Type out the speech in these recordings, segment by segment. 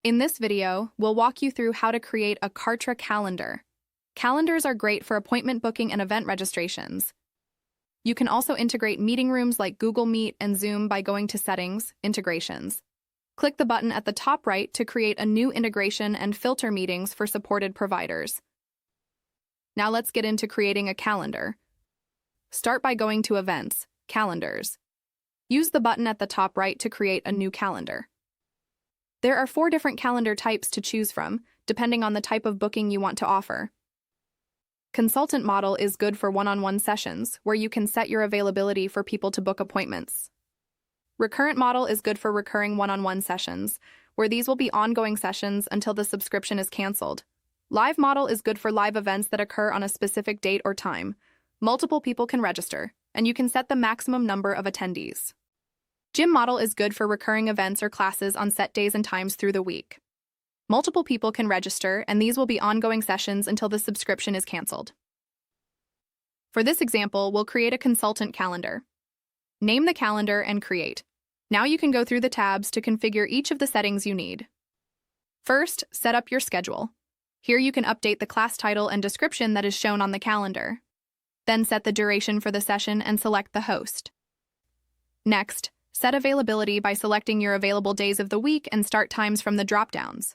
In this video, we'll walk you through how to create a Kartra calendar. Calendars are great for appointment booking and event registrations. You can also integrate meeting rooms like Google Meet and Zoom by going to Settings, Integrations. Click the button at the top right to create a new integration and filter meetings for supported providers. Now let's get into creating a calendar. Start by going to Events, Calendars. Use the button at the top right to create a new calendar. There are 4 different calendar types to choose from, depending on the type of booking you want to offer. Consultant model is good for one-on-one sessions, where you can set your availability for people to book appointments. Recurrent model is good for recurring one-on-one sessions, where these will be ongoing sessions until the subscription is canceled. Live model is good for live events that occur on a specific date or time. Multiple people can register, and you can set the maximum number of attendees. Gym model is good for recurring events or classes on set days and times through the week. Multiple people can register, and these will be ongoing sessions until the subscription is canceled. For this example, we'll create a consultant calendar. Name the calendar and create. Now you can go through the tabs to configure each of the settings you need. First, set up your schedule. Here you can update the class title and description that is shown on the calendar. Then set the duration for the session and select the host. Next, set availability by selecting your available days of the week and start times from the drop-downs.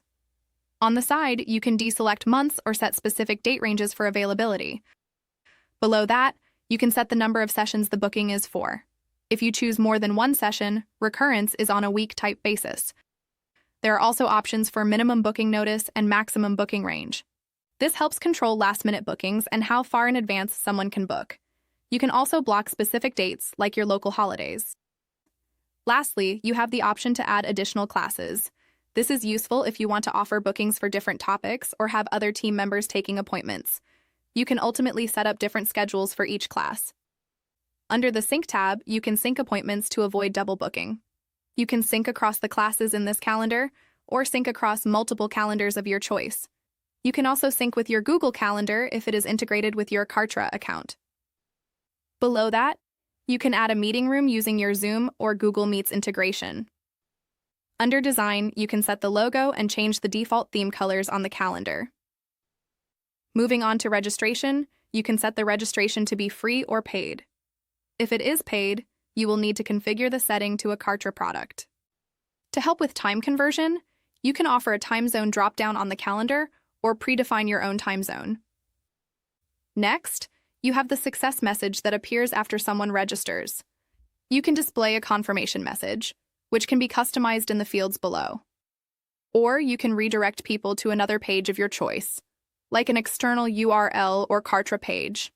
On the side, you can deselect months or set specific date ranges for availability. Below that, you can set the number of sessions the booking is for. If you choose more than one session, recurrence is on a week-type basis. There are also options for minimum booking notice and maximum booking range. This helps control last-minute bookings and how far in advance someone can book. You can also block specific dates, like your local holidays. Lastly, you have the option to add additional classes. This is useful if you want to offer bookings for different topics or have other team members taking appointments. You can ultimately set up different schedules for each class. Under the Sync tab, you can sync appointments to avoid double booking. You can sync across the classes in this calendar or sync across multiple calendars of your choice. You can also sync with your Google Calendar if it is integrated with your Kartra account. Below that, you can add a meeting room using your Zoom or Google Meets integration. Under Design, you can set the logo and change the default theme colors on the calendar. Moving on to registration, you can set the registration to be free or paid. If it is paid, you will need to configure the setting to a Kartra product. To help with time conversion, you can offer a time zone drop-down on the calendar or predefine your own time zone. Next, you have the success message that appears after someone registers. You can display a confirmation message, which can be customized in the fields below. Or you can redirect people to another page of your choice, like an external URL or Kartra page.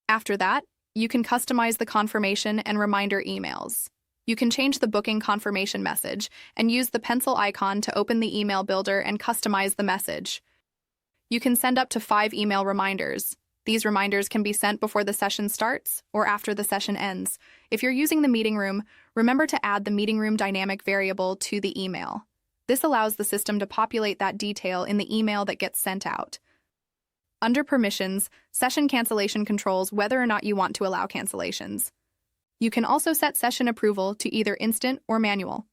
After that, you can customize the confirmation and reminder emails. You can change the booking confirmation message and use the pencil icon to open the email builder and customize the message. You can send up to 5 email reminders. These reminders can be sent before the session starts or after the session ends. If you're using the meeting room, remember to add the meeting room dynamic variable to the email. This allows the system to populate that detail in the email that gets sent out. Under Permissions, session cancellation controls whether or not you want to allow cancellations. You can also set session approval to either instant or manual.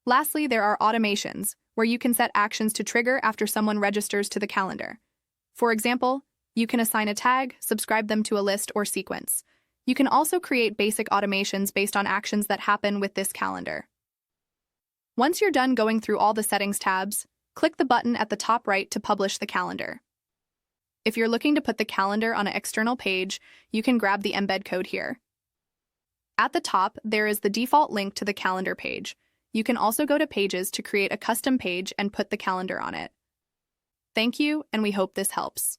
Lastly, there are automations, where you can set actions to trigger after someone registers to the calendar. For example, you can assign a tag, subscribe them to a list or sequence. You can also create basic automations based on actions that happen with this calendar. Once you're done going through all the settings tabs, click the button at the top right to publish the calendar. If you're looking to put the calendar on an external page, you can grab the embed code here. At the top, there is the default link to the calendar page. You can also go to Pages to create a custom page and put the calendar on it. Thank you, and we hope this helps.